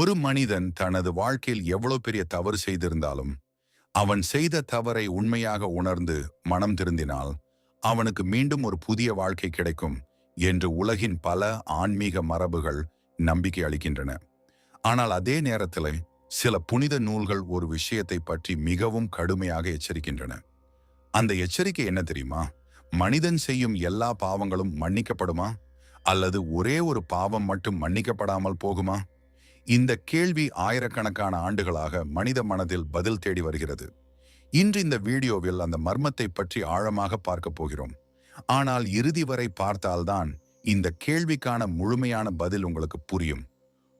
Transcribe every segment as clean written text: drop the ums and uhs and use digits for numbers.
ஒரு மனிதன் தனது வாழ்க்கையில் எவ்வளவு பெரிய தவறு செய்திருந்தாலும் அவன் செய்த தவறை உண்மையாக உணர்ந்து மனம் திருந்தினால் அவனுக்கு மீண்டும் ஒரு புதிய வாழ்க்கை கிடைக்கும் என்று உலகின் பல ஆன்மீக மரபுகள் நம்பிக்கை அளிக்கின்றன. ஆனால் அதே நேரத்தில் சில புனித நூல்கள் ஒரு விஷயத்தை பற்றி மிகவும் கடுமையாக எச்சரிக்கின்றன. அந்த எச்சரிக்கை என்ன தெரியுமா? மனிதன் செய்யும் எல்லா பாவங்களும் மன்னிக்கப்படுமா, அல்லது ஒரே ஒரு பாவம் மட்டும் மன்னிக்கப்படாமல் போகுமா? இந்த கேள்வி ஆயிரக்கணக்கான ஆண்டுகளாக மனித மனதில் பதில் தேடி வருகிறது. இன்று இந்த வீடியோவில் அந்த மர்மத்தை பற்றி ஆழமாக பார்க்க போகிறோம். ஆனால் இறுதி வரை பார்த்தால்தான் இந்த கேள்விக்கான முழுமையான பதில் உங்களுக்கு புரியும்.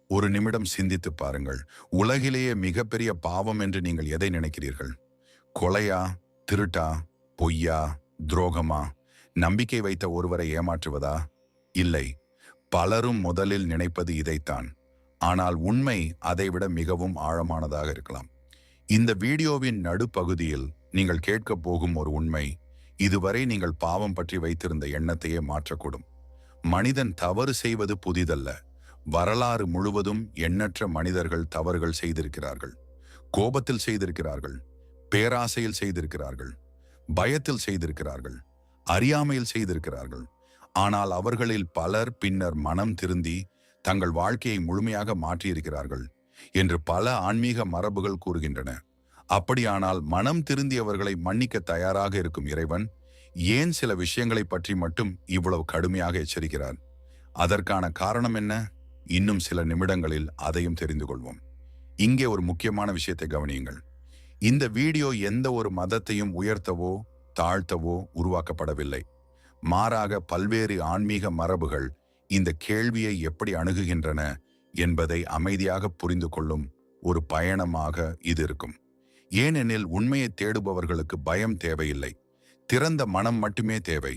ஒரு நிமிடம் சிந்தித்து பாருங்கள். உலகிலேயே மிகப்பெரிய பாவம் என்று நீங்கள் எதை நினைக்கிறீர்கள்? கொலையா, திருட்டா, பொய்யா, துரோகமா, நம்பிக்கை வைத்த ஒருவரை ஏமாற்றுவதா? இல்லை, பலரும் முதலில் நினைப்பது இதைத்தான். ஆனால் உண்மை அதைவிட மிகவும் ஆழமானதாக இருக்கலாம். இந்த வீடியோவின் நடுப்பகுதியில் நீங்கள் கேட்கப் போகும் ஒரு உண்மை இதுவரை நீங்கள் பாவம் பற்றி வைத்திருந்த எண்ணத்தையே மாற்றக்கூடும். மனிதன் தவறு செய்வது புதிதல்ல. வரலாறு முழுவதும் எண்ணற்ற மனிதர்கள் தவறுகள் செய்திருக்கிறார்கள். கோபத்தில் செய்திருக்கிறார்கள், பேராசையில் செய்திருக்கிறார்கள், பயத்தில் செய்திருக்கிறார்கள், அறியாமையில் செய்திருக்கிறார்கள். ஆனால் அவர்களில் பலர் பின்னர் மனம் திருந்தி தங்கள் வாழ்க்கையை முழுமையாக மாற்றியிருக்கிறார்கள் என்று பல ஆன்மீக மரபுகள் கூறுகின்றன. அப்படியானால் மனம் திருந்தியவர்களை மன்னிக்க தயாராக இருக்கும் இறைவன் ஏன் சில விஷயங்களை பற்றி மட்டும் இவ்வளவு கடுமையாக எச்சரிக்கிறார்? அதற்கான காரணம் என்ன? இன்னும் சில நிமிடங்களில் அதையும் தெரிந்து கொள்வோம். இங்கே ஒரு முக்கியமான விஷயத்தை கவனியுங்கள். இந்த வீடியோ எந்த ஒரு மதத்தையும் உயர்த்தவோ தாழ்த்தவோ உருவாக்கப்படவில்லை. மாறாக பல்வேறு ஆன்மீக மரபுகள் இந்த கேள்வியை எப்படி அணுகுகின்றன என்பதை அமைதியாக புரிந்து கொள்ளும் ஒரு பயணமாக இது இருக்கும். ஏனெனில் உண்மையை தேடுபவர்களுக்கு பயம் தேவையில்லை, திறந்த மனம் மட்டுமே தேவை.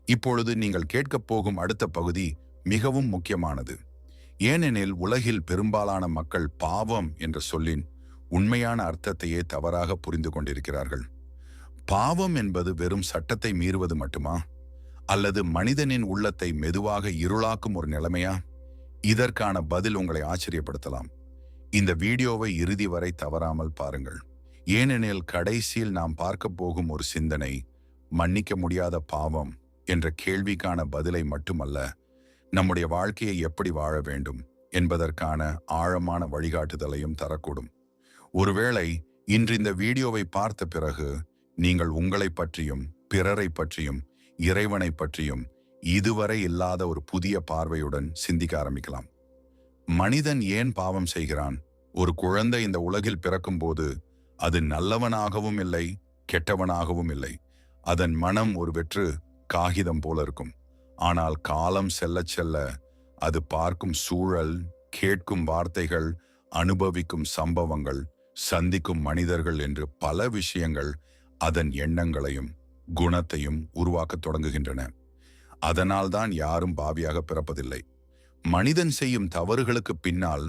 இப்பொழுது நீங்கள் கேட்கப் போகும் அடுத்த பகுதி மிகவும் முக்கியமானது. ஏனெனில் உலகில் பெரும்பாலான மக்கள் பாவம் என்ற சொல்லின் உண்மையான அர்த்தத்தையே தவறாக புரிந்து கொண்டிருக்கிறார்கள். பாவம் என்பது வெறும் சட்டத்தை மீறுவது மட்டுமா, அல்லது மனிதனின் உள்ளத்தை மெதுவாக இருளாக்கும் ஒரு நிலைமையா? இதற்கான பதில் உங்களை ஆச்சரியப்படுத்தலாம். இந்த வீடியோவை இறுதி வரை தவறாமல் பாருங்கள். ஏனெனில் கடைசியில் நாம் பார்க்க போகும் ஒரு சிந்தனை மன்னிக்க முடியாத பாவம் என்ற கேள்விக்கான பதிலை மட்டுமல்ல, நம்முடைய வாழ்க்கையை எப்படி வாழ வேண்டும் என்பதற்கான ஆழமான வழிகாட்டுதலையும் தரக்கூடும். ஒருவேளை இன்று இந்த வீடியோவை பார்த்த பிறகு நீங்கள் உங்களை பற்றியும் பிறரை பற்றியும் இறைவனை பற்றியும் இதுவரை இல்லாத ஒரு புதிய பார்வையுடன் சிந்திக்க ஆரம்பிக்கலாம். மனிதன் ஏன் பாவம் செய்கிறான்? ஒரு குழந்தை இந்த உலகில் பிறக்கும்போது அது நல்லவனாகவும் இல்லை, கெட்டவனாகவும் இல்லை. அதன் மனம் ஒரு வெற்று காகிதம் போல இருக்கும். ஆனால் காலம் செல்ல செல்ல அது பார்க்கும் சூழல், கேட்கும் வார்த்தைகள், அனுபவிக்கும் சம்பவங்கள், சந்திக்கும் மனிதர்கள் என்று பல விஷயங்கள் அதன் எண்ணங்களையும் குணத்தையும் உருவாக்கத் தொடங்குகின்றன. அதனால்தான் யாரும் பாவியாக பிறப்பதில்லை. மனிதன் செய்யும் தவறுகளுக்கு பின்னால்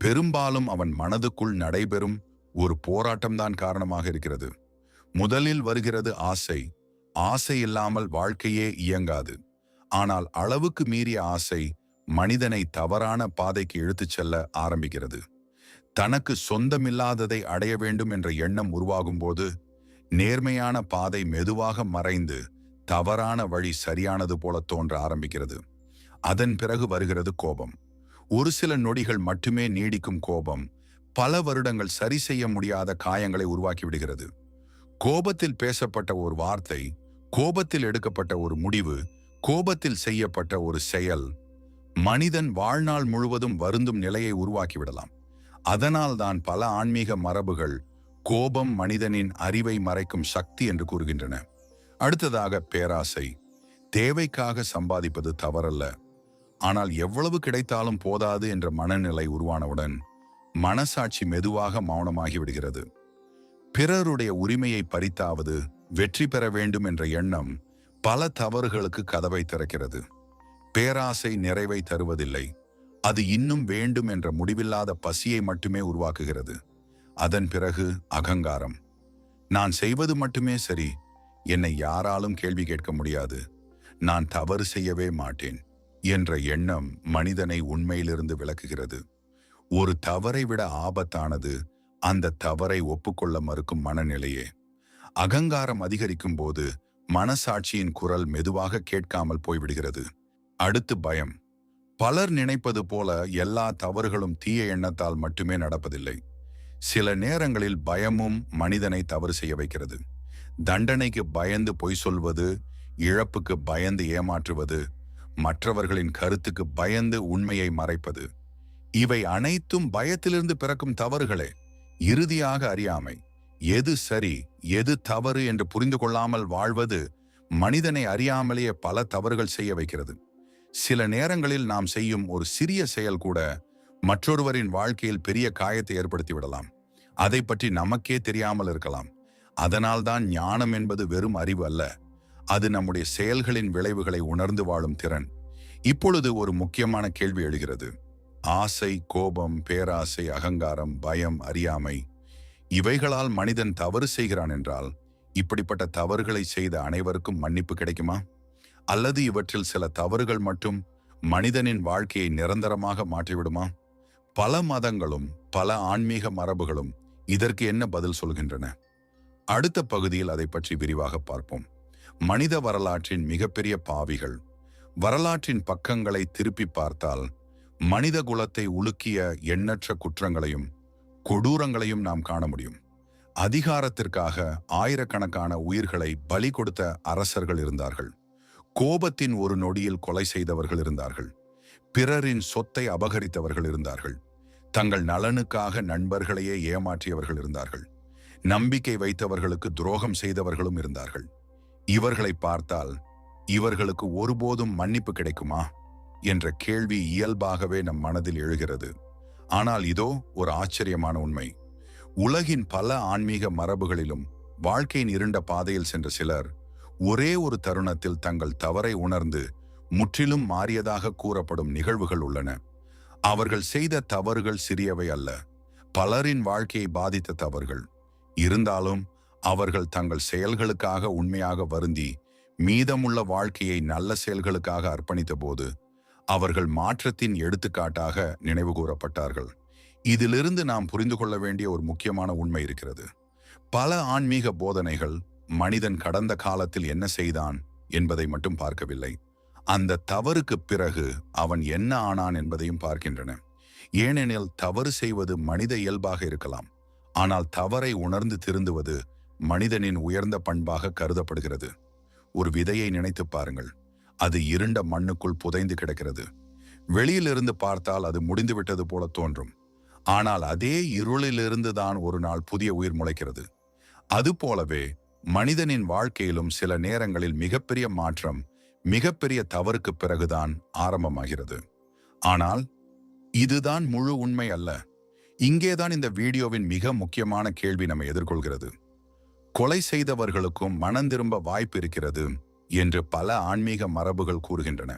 பெரும்பாலும் அவன் மனதுக்குள் நடைபெறும் ஒரு போராட்டம்தான் காரணமாக இருக்கிறது. முதலில் வருகிறது ஆசை. ஆசை இல்லாமல் வாழ்க்கையே இயங்காது. ஆனால் அளவுக்கு மீறிய ஆசை மனிதனை தவறான பாதைக்கு இழுத்துச் செல்ல ஆரம்பிக்கிறது. தனக்கு சொந்தமில்லாததை அடைய வேண்டும் என்ற எண்ணம் உருவாகும் போது நேர்மையான பாதை மெதுவாக மறைந்து தவறான வழி சரியானது போல தோன்ற ஆரம்பிக்கிறது. அதன் பிறகு வருகிறது கோபம். ஒரு சில நொடிகள் மட்டுமே நீடிக்கும் கோபம் பல வருடங்கள் சரி செய்ய முடியாத காயங்களை உருவாக்கி விடுகிறது. கோபத்தில் பேசப்பட்ட ஒரு வார்த்தை, கோபத்தில் எடுக்கப்பட்ட ஒரு முடிவு, கோபத்தில் செய்யப்பட்ட ஒரு செயல் மனிதன் வாழ்நாள் முழுவதும் வருந்தும் நிலையை உருவாக்கிவிடலாம். அதனால்தான் பல ஆன்மீக மரபுகள் கோபம் மனிதனின் அறிவை மறைக்கும் சக்தி என்று கூறுகின்றன. அடுத்ததாக பேராசை. தேவைக்காக சம்பாதிப்பது தவறல்ல. ஆனால் எவ்வளவு கிடைத்தாலும் போதாது என்ற மனநிலை உருவானவுடன் மனசாட்சி மெதுவாக மௌனமாகி விடுகிறது. பிறருடைய உரிமையை பறித்தாவது வெற்றி பெற வேண்டும் என்ற எண்ணம் பல தவறுகளுக்கு கதவை திறக்கிறது. பேராசை நிறைவை தருவதில்லை. அது இன்னும் வேண்டும் என்ற முடிவில்லாத பசியை மட்டுமே உருவாக்குகிறது. அதன் பிறகு அகங்காரம். நான் செய்வது மட்டுமே சரி, என்னை யாராலும் கேள்வி கேட்க முடியாது, நான் தவறு செய்யவே மாட்டேன் என்ற எண்ணம் மனிதனை உண்மையிலிருந்து விலக்குகிறது. ஒரு தவறை விட ஆபத்தானது அந்த தவறை ஒப்புக்கொள்ள மறுக்கும் மனநிலையே. அகங்காரம் அதிகரிக்கும் போது மனசாட்சியின் குரல் மெதுவாக கேட்காமல் போய்விடுகிறது. அடுத்து பயம். பலர் நினைப்பது போல எல்லா தவறுகளும் தீய எண்ணத்தால் மட்டுமே நடப்பதில்லை. சில நேரங்களில் பயமும் மனிதனை தவறு செய்ய வைக்கிறது. தண்டனைக்கு பயந்து பொய் சொல்வது, இழப்புக்கு பயந்து ஏமாற்றுவது, மற்றவர்களின் கருத்துக்கு பயந்து உண்மையை மறைப்பது, இவை அனைத்தும் பயத்திலிருந்து பிறக்கும் தவறுகளே. இறுதியாக அறியாமை. எது சரி எது தவறு என்று புரிந்து கொள்ளாமல் வாழ்வது மனிதனை அறியாமலேயே பல தவறுகள் செய்ய வைக்கிறது. சில நேரங்களில் நாம் செய்யும் ஒரு சிறிய செயல் கூட மற்றொருவரின் வாழ்க்கையில் பெரிய காயத்தை ஏற்படுத்தி விடலாம். அதை பற்றி நமக்கே தெரியாமல் இருக்கலாம். அதனால்தான் ஞானம் என்பது வெறும் அறிவு அல்ல, அது நம்முடைய செயல்களின் விளைவுகளை உணர்ந்து வாழும் திறன். இப்பொழுது ஒரு முக்கியமான கேள்வி எழுகிறது. ஆசை, கோபம், பேராசை, அகங்காரம், பயம், அறியாமை, இவைகளால் மனிதன் தவறு செய்கிறான் என்றால் இப்படிப்பட்ட தவறுகளை செய்த அனைவருக்கும் மன்னிப்பு கிடைக்குமா? அல்லது இவற்றில் சில தவறுகள் மட்டும் மனிதனின் வாழ்க்கையை நிரந்தரமாக மாற்றிவிடுமா? பல மதங்களும் பல ஆன்மீக மரபுகளும் இதற்கு என்ன பதில் சொல்கின்றன? அடுத்த பகுதியில் அதை பற்றி விரிவாக பார்ப்போம். மனித வரலாற்றின் மிகப்பெரிய பாவிகள். வரலாற்றின் பக்கங்களை திருப்பி பார்த்தால் மனித குலத்தை உலுக்கிய எண்ணற்ற குற்றங்களையும் கொடூரங்களையும் நாம் காண முடியும். அதிகாரத்திற்காக ஆயிரக்கணக்கான உயிர்களை பலி கொடுத்த அரசர்கள் இருந்தார்கள். கோபத்தின் ஒரு நொடியில் கொலை செய்தவர்கள் இருந்தார்கள். பிறரின் சொத்தை அபகரித்தவர்கள் இருந்தார்கள். தங்கள் நலனுக்காக நண்பர்களையே ஏமாற்றியவர்கள் இருந்தார்கள். நம்பிக்கை வைத்தவர்களுக்கு துரோகம் செய்தவர்களும் இருந்தார்கள். இவர்களை பார்த்தால் இவர்களுக்கு ஒருபோதும் மன்னிப்பு கிடைக்குமா என்ற கேள்வி இயல்பாகவே நம் மனதில் எழுகிறது. ஆனால் இதோ ஒரு ஆச்சரியமான உண்மை. உலகின் பல ஆன்மீக மரபுகளிலும் வாழ்க்கையின் இருண்ட பாதையில் சென்ற சிலர் ஒரே ஒரு தருணத்தில் தங்கள் தவறை உணர்ந்து முற்றிலும் மாறியதாக கூறப்படும் நிகழ்வுகள் உள்ளன. அவர்கள் செய்த தவறுகள் சிறியவை அல்ல, பலரின் வாழ்க்கையை பாதித்த தவறுகள். இருந்தாலும் அவர்கள் தங்கள் செயல்களுக்காக உண்மையாக வருந்தி மீதமுள்ள வாழ்க்கையை நல்ல செயல்களுக்காக அர்ப்பணித்த போது அவர்கள் மாற்றத்தின் எடுத்துக்காட்டாக நினைவு கூறப்பட்டார்கள். இதிலிருந்து நாம் புரிந்து கொள்ள வேண்டிய ஒரு முக்கியமான உண்மை இருக்கிறது. பல ஆன்மீக போதனைகள் மனிதன் கடந்த காலத்தில் என்ன செய்தான் என்பதை மட்டும் பார்க்கவில்லை, அந்த தவறுக்கு பிறகு அவன் என்ன ஆனான் என்பதையும் பார்க்கின்றன. ஏனெனில் தவறு செய்வது மனித இயல்பாக இருக்கலாம், ஆனால் தவறை உணர்ந்து திருந்துவது மனிதனின் உயர்ந்த பண்பாக கருதப்படுகிறது. ஒரு விதையை நினைத்து பாருங்கள். அது இருண்ட மண்ணுக்குள் புதைந்து கிடக்கிறது. வெளியிலிருந்து பார்த்தால் அது முடிந்துவிட்டது போல தோன்றும். ஆனால் அதே இருளிலிருந்து தான் ஒரு நாள் புதிய உயிர் முளைக்கிறது. அதுபோலவே மனிதனின் வாழ்க்கையிலும் சில நேரங்களில் மிகப்பெரிய மாற்றம் மிகப்பெரிய தவறுக்கு பிறகுதான் ஆரம்பமாகிறது. ஆனால் இதுதான் முழு உண்மை அல்ல. இங்கேதான் இந்த வீடியோவின் மிக முக்கியமான கேள்வி நம்மை எதிர்கொள்கிறது. கொலை செய்தவர்களுக்கும் மனம் திரும்ப வாய்ப்பு இருக்கிறது என்று பல ஆன்மீக மரபுகள் கூறுகின்றன.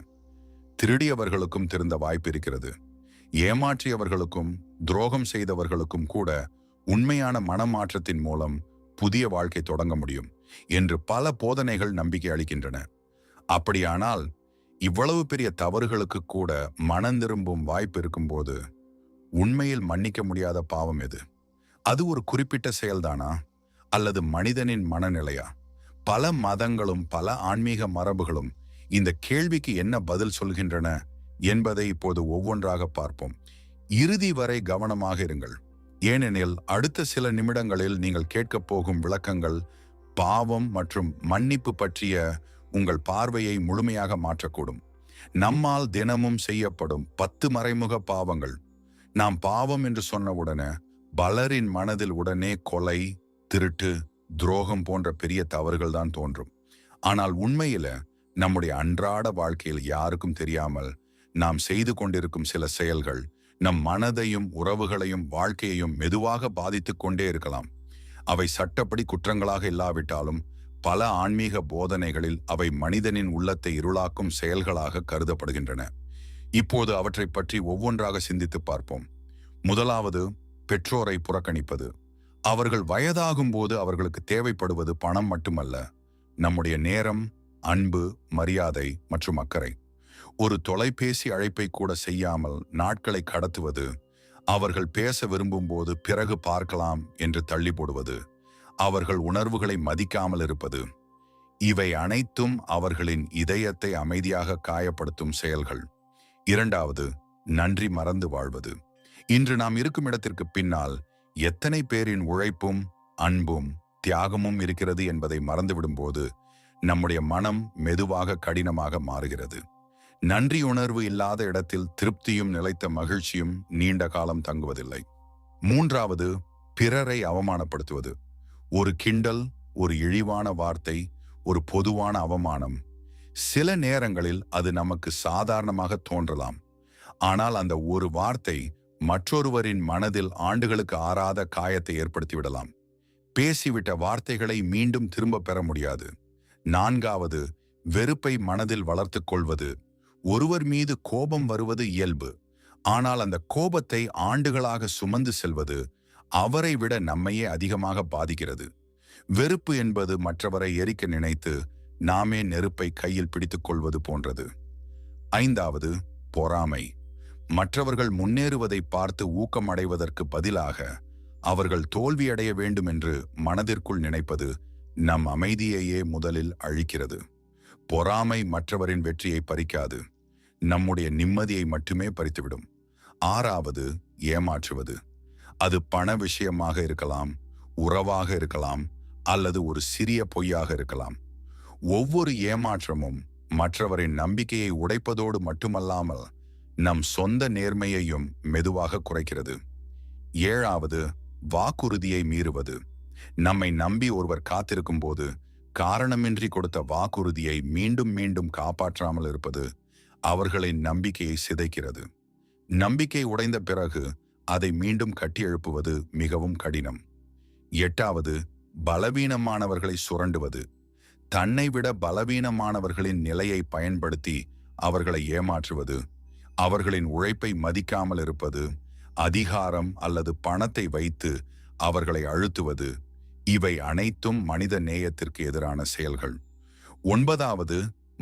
திருடியவர்களுக்கும் திருந்த வாய்ப்பு இருக்கிறது. ஏமாற்றியவர்களுக்கும் துரோகம் செய்தவர்களுக்கும் கூட உண்மையான மனமாற்றத்தின் மூலம் புதிய வாழ்க்கை தொடங்க முடியும் என்று பல போதனைகள் நம்பிக்கை அளிக்கின்றன. அப்படியானால் இவ்வளவு பெரிய தவறுகளுக்கு கூட மனம் திரும்பும் வாய்ப்பு இருக்கும்போது உண்மையில் மன்னிக்க முடியாத பாவம் எது? அது ஒரு குறிப்பிட்ட செயல்தானா அல்லது மனிதனின் மனநிலையா? பல மதங்களும் பல ஆன்மீக மரபுகளும் இந்த கேள்விக்கு என்ன பதில் சொல்கின்றன என்பதை இப்போது ஒவ்வொன்றாக பார்ப்போம். இறுதி வரை கவனமாக இருங்கள், ஏனெனில் அடுத்த சில நிமிடங்களில் நீங்கள் கேட்கப் போகும் விளக்கங்கள் பாவம் மற்றும் மன்னிப்பு பற்றிய உங்கள் பார்வையை முழுமையாக மாற்றக்கூடும். நம்மால் தினமும் செய்யப்படும் 10 மறைமுக பாவங்கள். நாம் பாவம் என்று சொன்னவுடனே பலரின் மனதில் உடனே கொலை, திருட்டு, துரோகம் போன்ற பெரிய தவறுகள் தான் தோன்றும். ஆனால் உண்மையில நம்முடைய அன்றாட வாழ்க்கையில் யாருக்கும் தெரியாமல் நாம் செய்து கொண்டிருக்கும் சில செயல்கள் நம் மனதையும் உறவுகளையும் வாழ்க்கையையும் மெதுவாக பாதித்துக் கொண்டே இருக்கலாம். அவை சட்டப்படி குற்றங்களாக இல்லாவிட்டாலும் பல ஆன்மீக போதனைகளில் அவை மனிதனின் உள்ளத்தை இருளாக்கும் செயல்களாக கருதப்படுகின்றன. இப்போது அவற்றை பற்றி ஒவ்வொன்றாக சிந்தித்து பார்ப்போம். முதலாவது, பெற்றோரை புறக்கணிப்பது. அவர்கள் வயதாகும் போது அவர்களுக்கு தேவைப்படுவது பணம் மட்டுமல்ல, நம்முடைய நேரம், அன்பு, மரியாதை மற்றும் அக்கறை. ஒரு தொலைபேசி அழைப்பை கூட செய்யாமல் நாட்களை கடத்துவது, அவர்கள் பேச விரும்பும்போது பிறகு பார்க்கலாம் என்று தள்ளி போடுவது, அவர்கள் உணர்வுகளை மதிக்காமல் இருப்பது, இவை அனைத்தும் அவர்களின் இதயத்தை அமைதியாக காயப்படுத்தும் செயல்கள். இரண்டாவது, நன்றி மறந்து வாழ்வது. இன்று நாம் இருக்கும் இடத்திற்கு பின்னால் எத்தனை பேரின் உழைப்பும் அன்பும் தியாகமும் இருக்கிறது என்பதை மறந்துவிடும்போது நம்முடைய மனம் மெதுவாக கடினமாக மாறுகிறது. நன்றி உணர்வு இல்லாத இடத்தில் திருப்தியும் நிலைத்த மகிழ்ச்சியும் நீண்ட காலம் தங்குவதில்லை. மூன்றாவது, பிறரை அவமானப்படுத்துவது. ஒரு கிண்டல், ஒரு இழிவான வார்த்தை, ஒரு பொதுவான அவமானம். சில நேரங்களில் அது நமக்கு சாதாரணமாக தோன்றலாம். ஆனால் அந்த ஒரு வார்த்தை மற்றொருவரின் மனதில் ஆண்டுகளுக்கு ஆறாத காயத்தை ஏற்படுத்திவிடலாம். பேசிவிட்ட வார்த்தைகளை மீண்டும் திரும்ப பெற முடியாது. நான்காவது, வெறுப்பை மனதில் வளர்த்துக் கொள்வது. ஒருவர் மீது கோபம் வருவது இயல்பு. ஆனால் அந்த கோபத்தை ஆண்டுகளாக சுமந்து செல்வது அவரை விட நம்மையே அதிகமாக பாதிக்கிறது. வெறுப்பு என்பது மற்றவரை எரிக்க நினைத்து நாமே நெருப்பை கையில் பிடித்துக் கொள்வது போன்றது. ஐந்தாவது, பொறாமை. மற்றவர்கள் முன்னேறுவதை பார்த்து ஊக்கமடைவதற்கு பதிலாக அவர்கள் தோல்வியடைய வேண்டும் என்று மனதிற்குள் நினைப்பது நம் அமைதியையே முதலில் அழிக்கிறது. பொறாமை மற்றவரின் வெற்றியை பறிக்காது, நம்முடைய நிம்மதியை மட்டுமே பறித்துவிடும். ஆறாவது, ஏமாற்றுவது. அது பண விஷயமாக இருக்கலாம், உறவாக இருக்கலாம், அல்லது ஒரு சிறிய பொய்யாக இருக்கலாம். ஒவ்வொரு ஏமாற்றமும் மற்றவரின் நம்பிக்கையை உடைப்பதோடு மட்டுமல்லாமல் நம் சொந்த நேர்மையையும் மெதுவாக குறைக்கிறது. ஏழாவது, வாக்குறுதியை மீறுவது. நம்மை நம்பி ஒருவர் காத்திருக்கும் போது காரணமின்றி கொடுத்த வாக்குறுதியை மீண்டும் மீண்டும் காப்பாற்றாமல் இருப்பது அவர்களின் நம்பிக்கையை சிதைக்கிறது. நம்பிக்கை உடைந்த பிறகு அதை மீண்டும் கட்டி எழுப்புவது மிகவும் கடினம். எட்டாவது, பலவீனமானவர்களை சுரண்டுவது. தன்னை விட பலவீனமானவர்களின் நிலையை பயன்படுத்தி அவர்களை ஏமாற்றுவது, அவர்களின் உழைப்பை மதிக்காமல் இருப்பது, அதிகாரம் அல்லது பணத்தை வைத்து அவர்களை அழுத்துவது, இவை அனைத்தும் மனித நேயத்திற்கு எதிரான செயல்கள். ஒன்பதாவது,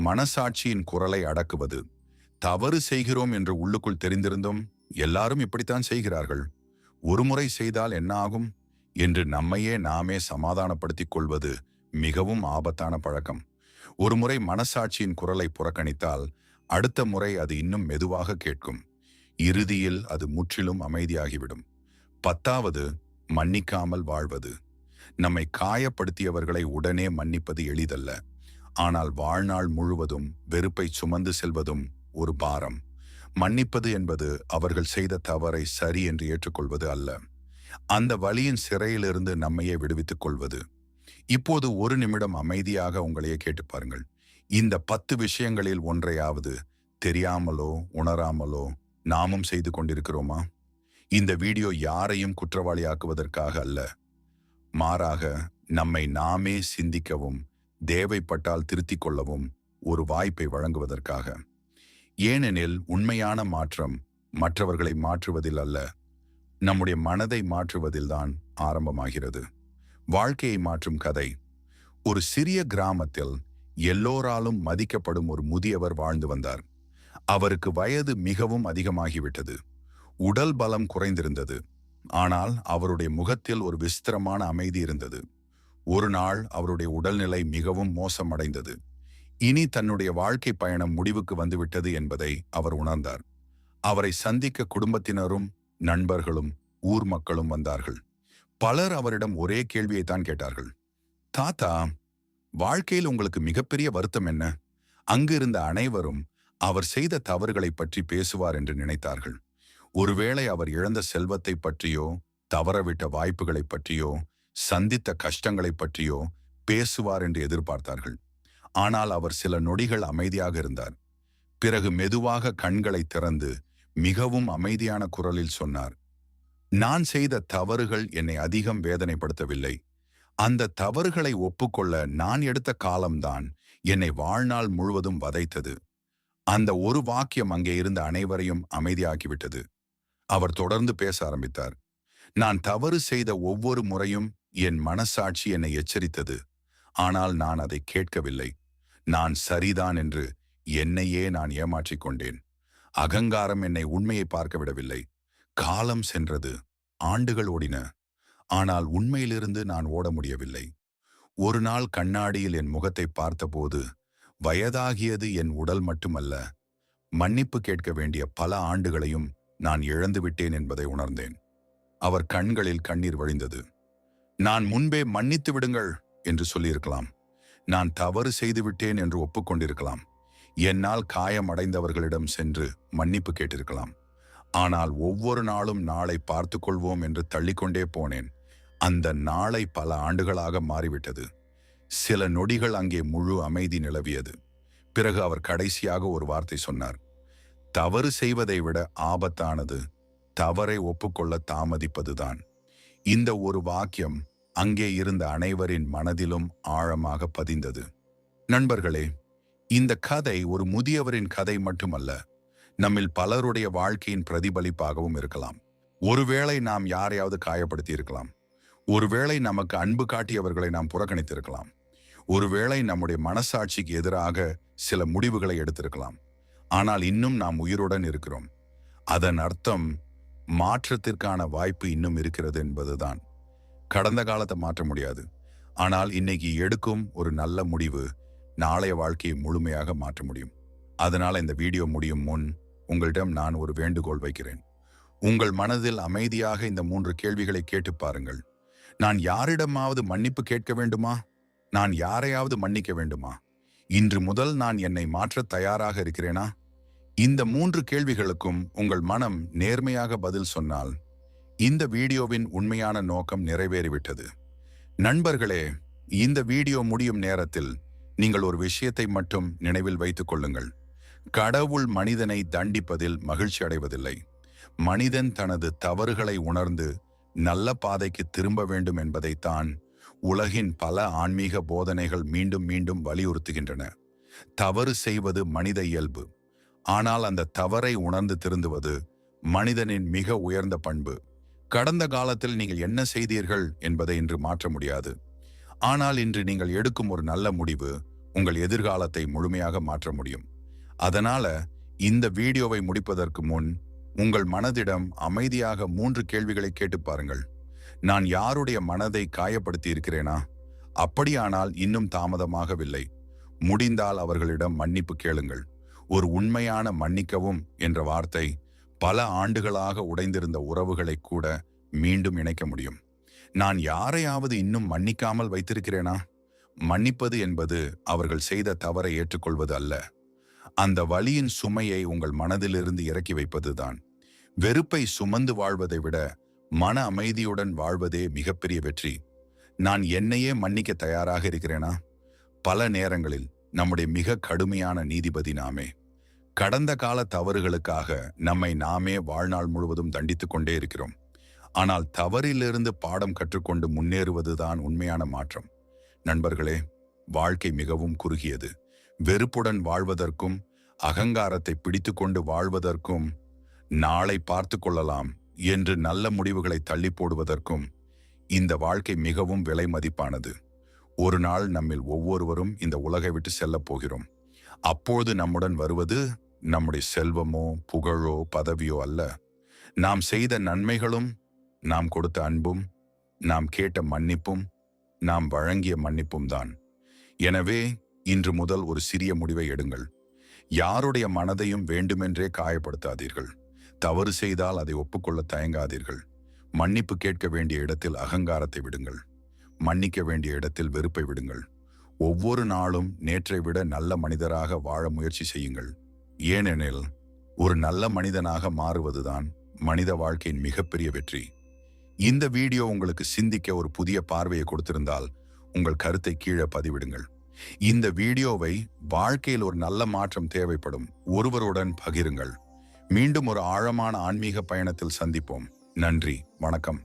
மனசாட்சியின் குரலை அடக்குவது. தவறு செய்கிறோம் என்று உள்ளுக்குள் தெரிந்திருந்தும் எல்லாரும் இப்படித்தான் செய்கிறார்கள், ஒருமுறை செய்தால் என்ன ஆகும் என்று நம்மையே நாமே சமாதானப்படுத்திக் கொள்வது மிகவும் ஆபத்தான பழக்கம். ஒருமுறை மனசாட்சியின் குரலை புறக்கணித்தால் அடுத்த முறை அது இன்னும் மெதுவாக கேட்கும். இறுதியில் அது முற்றிலும் அமைதியாகிவிடும். பத்தாவது, மன்னிக்காமல் வாழ்வது. நம்மை காயப்படுத்தியவர்களை உடனே மன்னிப்பது எளிதல்ல. ஆனால் வாழ்நாள் முழுவதும் வெறுப்பை சுமந்து செல்வதும் ஒரு பாரம். மன்னிப்பது என்பது அவர்கள் செய்த தவறை சரி என்று ஏற்றுக்கொள்வது அல்ல, அந்த வலியின் சிறையிலிருந்து நம்மையே விடுவித்துக் கொள்வது. இப்போது ஒரு நிமிடம் அமைதியாக உங்களையே கேட்டு பாருங்கள். இந்த 10 விஷயங்களில் ஒன்றையாவது தெரியாமலோ உணராமலோ நாமும் செய்து கொண்டிருக்கிறோமா? இந்த வீடியோ யாரையும் குற்றவாளியாக்குவதற்காக அல்ல, மாறாக நம்மை நாமே சிந்திக்கவும் தேவைப்பட்டால் திருத்திக் கொள்ளவும் ஒரு வாய்ப்பை வழங்குவதற்காக. ஏனெனில் உண்மையான மாற்றம் மற்றவர்களை மாற்றுவதில் அல்ல, நம்முடைய மனதை மாற்றுவதில்தான் ஆரம்பமாகிறது. வாழ்க்கையை மாற்றும் கதை. ஒரு சிறிய கிராமத்தில் எல்லோராலும் மதிக்கப்படும் ஒரு முதியவர் வாழ்ந்து வந்தார். அவருக்கு வயது மிகவும் அதிகமாகிவிட்டது. உடல் பலம் குறைந்திருந்தது. ஆனால் அவருடைய முகத்தில் ஒரு விசித்திரமான அமைதி இருந்தது. ஒரு நாள் அவருடைய உடல்நிலை மிகவும் மோசமடைந்தது. இனி தன்னுடைய வாழ்க்கை பயணம் முடிவுக்கு வந்துவிட்டது என்பதை அவர் உணர்ந்தார். அவரை சந்திக்க குடும்பத்தினரும் நண்பர்களும் ஊர் மக்களும் வந்தார்கள். பலர் அவரிடம் ஒரே கேள்வியைத்தான் கேட்டார்கள். தாத்தா, வாழ்க்கையில் உங்களுக்கு மிகப்பெரிய வருத்தம் என்ன? அங்கு இருந்த அனைவரும் அவர் செய்த தவறுகளை பற்றி பேசுவார் என்று நினைத்தார்கள். ஒருவேளை அவர் இழந்த செல்வத்தை பற்றியோ, தவறவிட்ட வாய்ப்புகளை பற்றியோ, சந்தித்த கஷ்டங்களை பற்றியோ பேசுவார் என்று எதிர்பார்த்தார்கள். ஆனால் அவர் சில நொடிகள் அமைதியாக இருந்தார். பிறகு மெதுவாக கண்களை திறந்து மிகவும் அமைதியான குரலில் சொன்னார், நான் செய்த தவறுகள் என்னை அதிகம் வேதனைப்படுத்தவில்லை. அந்த தவறுகளை ஒப்புக்கொள்ள நான் எடுத்த காலம்தான் என்னை வாழ்நாள் முழுவதும் வதைத்தது. அந்த ஒரு வாக்கியம் அங்கே இருந்த அனைவரையும் அமைதியாக்கிவிட்டது. அவர் தொடர்ந்து பேச ஆரம்பித்தார். நான் தவறு செய்த ஒவ்வொரு முறையும் என் மனசாட்சி என்னை எச்சரித்தது. ஆனால் நான் அதை கேட்கவில்லை. நான் சரிதான் என்று என்னையே நான் ஏமாற்றிக் கொண்டேன். அகங்காரம் என்னை உண்மையை பார்க்க விடவில்லை. காலம் சென்றது, ஆண்டுகள் ஓடின. ஆனால் உண்மையிலிருந்து நான் ஓட முடியவில்லை. ஒரு நாள் கண்ணாடியில் என் முகத்தை பார்த்தபோது வயதாகியது என் உடல் மட்டுமல்ல, மன்னிப்பு கேட்க வேண்டிய பல ஆண்டுகளையும் நான் இழந்துவிட்டேன் என்பதை உணர்ந்தேன். அவர் கண்களில் கண்ணீர் வழிந்தது. நான் முன்பே மன்னித்து விடுங்கள் என்று சொல்லியிருக்கலாம். நான் தவறு செய்துவிட்டேன் என்று ஒப்புக்கொண்டிருக்கலாம். என்னால் காயமடைந்தவர்களிடம் சென்று மன்னிப்பு கேட்டிருக்கலாம். ஆனால் ஒவ்வொரு நாளும் நாளை பார்த்து கொள்வோம் என்று தள்ளிக்கொண்டே போனேன். அந்த நாளை பல ஆண்டுகளாக மாறிவிட்டது. சில நொடிகள் அங்கே முழு அமைதி நிலவியது. பிறகு அவர் கடைசியாக ஒரு வார்த்தை சொன்னார். தவறு செய்வதை விட ஆபத்தானது தவறை ஒப்புக்கொள்ள தாமதிப்பதுதான். இந்த ஒரு வாக்கியம் அங்கே இருந்த அனைவரின் மனதிலும் ஆழமாக பதிந்தது. நண்பர்களே, இந்த கதை ஒரு முதியவரின் கதை மட்டுமல்ல, நம்மில் பலருடைய வாழ்க்கையின் பிரதிபலிப்பாகவும் இருக்கலாம். ஒருவேளை நாம் யாரையாவது காயப்படுத்தி இருக்கலாம். ஒருவேளை நமக்கு அன்பு காட்டியவர்களை நாம் புறக்கணித்திருக்கலாம். ஒருவேளை நம்முடைய மனசாட்சிக்கு எதிராக சில முடிவுகளை எடுத்திருக்கலாம். ஆனால் இன்னும் நாம் உயிருடன் இருக்கிறோம். அதன் அர்த்தம் மாற்றத்திற்கான வாய்ப்பு இன்னும் இருக்கிறது என்பதுதான். கடந்த காலத்தை மாற்ற முடியாது, ஆனால் இன்னைக்கு எடுக்கும் ஒரு நல்ல முடிவு நாளைய வாழ்க்கையை முழுமையாக மாற்ற முடியும். அதனால இந்த வீடியோ முடியும் முன் உங்களிடம் நான் ஒரு வேண்டுகோள் வைக்கிறேன். உங்கள் மனதில் அமைதியாக இந்த 3 கேள்விகளை கேட்டு பாருங்கள். நான் யாரிடமாவது மன்னிப்பு கேட்க வேண்டுமா? நான் யாரையாவது மன்னிக்க வேண்டுமா? இன்று முதல் நான் என்னை மாற்ற தயாராக இருக்கிறேனா? இந்த 3 கேள்விகளுக்கும் உங்கள் மனம் நேர்மையாக பதில் சொன்னால் இந்த வீடியோவின் உண்மையான நோக்கம் நிறைவேறிவிட்டது. நண்பர்களே, இந்த வீடியோ முடியும் நேரத்தில் நீங்கள் ஒரு விஷயத்தை மட்டும் நினைவில் வைத்துக் கொள்ளுங்கள். கடவுள் மனிதனை தண்டிப்பதில் மகிழ்ச்சி அடைவதில்லை. மனிதன் தனது தவறுகளை உணர்ந்து நல்ல பாதைக்கு திரும்ப வேண்டும் என்பதைத்தான் உலகின் பல ஆன்மீக போதனைகள் மீண்டும் மீண்டும் வலியுறுத்துகின்றன. தவறு செய்வது மனித இயல்பு. ஆனால் அந்த தவறை உணர்ந்து திருந்துவது மனிதனின் மிக உயர்ந்த பண்பு. கடந்த காலத்தில் நீங்கள் என்ன செய்தீர்கள் என்பதை இன்று மாற்ற முடியாது. ஆனால் இன்று நீங்கள் எடுக்கும் ஒரு நல்ல முடிவு உங்கள் எதிர்காலத்தை முழுமையாக மாற்ற முடியும். அதனால இந்த வீடியோவை முடிப்பதற்கு முன் உங்கள் மனதிடம் அமைதியாக 3 கேள்விகளை கேட்டு பாருங்கள். நான் யாருடைய மனதை காயப்படுத்தி இருக்கிறேனா? அப்படியானால் இன்னும் தாமதமாகவில்லை. முடிந்தால் அவர்களிடம் மன்னிப்பு கேளுங்கள். ஒரு உண்மையான மன்னிக்கவும் என்ற வார்த்தை பல ஆண்டுகளாக உடைந்திருந்த உறவுகளை கூட மீண்டும் இணைக்க முடியும். நான் யாரையாவது இன்னும் மன்னிக்காமல் வைத்திருக்கிறேனா? மன்னிப்பது என்பது அவர்கள் செய்த தவறை ஏற்றுக்கொள்வது அல்ல. அந்த வலியின் சுமையை உங்கள் மனதிலிருந்து இறக்கி வைப்பதுதான். வெறுப்பை சுமந்து வாழ்வதை விட மன அமைதியுடன் வாழ்வதே மிகப்பெரிய வெற்றி. நான் என்னையே மன்னிக்க தயாராக இருக்கிறேனா? பல நேரங்களில் நம்முடைய மிக கடுமையான நீதிபதி நாமே. கடந்த கால தவறுகளுக்காக நம்மை நாமே வாழ்நாள் முழுவதும் தண்டித்துக் கொண்டே இருக்கிறோம். ஆனால் தவறிலிருந்து பாடம் கற்றுக்கொண்டு முன்னேறுவதுதான் உண்மையான மாற்றம். நண்பர்களே, வாழ்க்கை மிகவும் குறுகியது. வெறுப்புடன் வாழ்வதற்கும் அகங்காரத்தை பிடித்துக்கொண்டு வாழ்வதற்கும் நாளை பார்த்து கொள்ளலாம் என்று நல்ல முடிவுகளை தள்ளி போடுவதற்கும் இந்த வாழ்க்கை மிகவும் விலை மதிப்பானது. ஒரு நாள் நம்மில் ஒவ்வொருவரும் இந்த உலகை விட்டு செல்லப் போகிறோம். அப்போது நம்முடன் வருவது நம்முடைய செல்வமோ புகழோ பதவியோ அல்ல, நாம் செய்த நன்மைகளும், நாம் கொடுத்த அன்பும், நாம் கேட்ட மன்னிப்பும், நாம் வழங்கிய மன்னிப்பும் தான். எனவே இன்று முதல் ஒரு சிறிய முடிவை எடுங்கள். யாருடைய மனதையும் வேண்டுமென்றே காயப்படுத்தாதீர்கள். தவறு செய்தால் அதை ஒப்புக்கொள்ள தயங்காதீர்கள். மன்னிப்பு கேட்க வேண்டிய இடத்தில் அகங்காரத்தை விடுங்கள். மன்னிக்க வேண்டிய இடத்தில் வெறுப்பை விடுங்கள். ஒவ்வொரு நாளும் நேற்றை விட நல்ல மனிதராக வாழ முயற்சி செய்யுங்கள். ஏனெனில் ஒரு நல்ல மனிதனாக மாறுவதுதான் மனித வாழ்க்கையின் மிகப்பெரிய வெற்றி. இந்த வீடியோ உங்களுக்கு சிந்திக்க ஒரு புதிய பார்வையை கொடுத்திருந்தால் உங்கள் கருத்தை கீழே பதிவிடுங்கள். இந்த வீடியோவை வாழ்க்கையில் ஒரு நல்ல மாற்றம் தேவைப்படும் ஒருவருடன் பகிருங்கள். மீண்டும் ஒரு ஆழமான ஆன்மீக பயணத்தில் சந்திப்போம். நன்றி, வணக்கம்.